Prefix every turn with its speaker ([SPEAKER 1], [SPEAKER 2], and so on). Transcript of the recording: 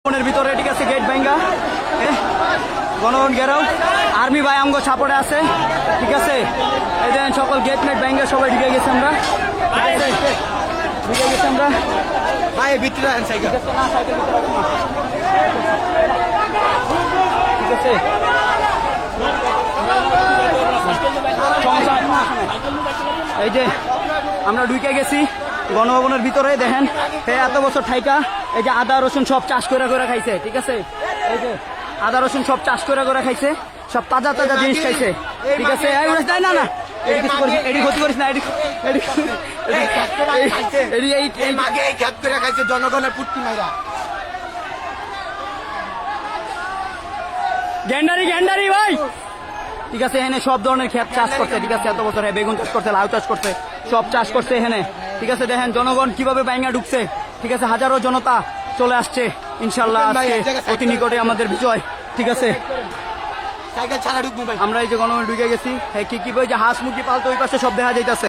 [SPEAKER 1] গণভবনের ভিতরে ঠিক আছে গেট ভাঙ্গা গণভবন ঘেরাও আর্মি ভাই আমগো সাপোর্টে আছে ঠিক আছে এই দেখেন সকল গেট মেট ভাঙ্গা সবাই ঢুকে গেছি আমরা ঢুকে গেছি আমরা
[SPEAKER 2] ভাই ভিতরে আন সাইকেল
[SPEAKER 1] ঠিক আছে এই যে আমরা ঢুকে গেছি গণভবনের ভিতরে দেখেন এত বছর ঠাইকা এই যে আদা রসুন সব চাষ করে খাইছে ঠিক আছে এই যে আদা রসুন সব চাষ করে খাইছে সব তাজা তাজা জিনিস খাইছে ঠিক আছে না না এডি ক্ষতি করিস না
[SPEAKER 2] জনগণের পুট্টি মাইরা
[SPEAKER 1] গ্যান্ডারি ভাই ঠিক আছে এখানে সব ধরনের ক্ষেত চাষ করছে ঠিক আছে এত বছর বেগুন চাষ করছে লাউ চাষ করছে সব চাষ করছে এখানে ঠিক আছে দেখেন জনগণ কিভাবে বাইঙ্গা ঢুকছে ঠিক আছে হাজারো জনতা চলে আসছে ইনশাল্লাহ আজকে অতি নিকটে আমাদের বিজয় ঠিক আছে
[SPEAKER 2] সাইকেল ছাড়া ঢুকবো ভাই
[SPEAKER 1] আমরা এই যে গণভবনে ঢুকে গেছি কি কি যে হাঁস মুরগি পালতো ওই পাশে সব দেখা যাইতেছে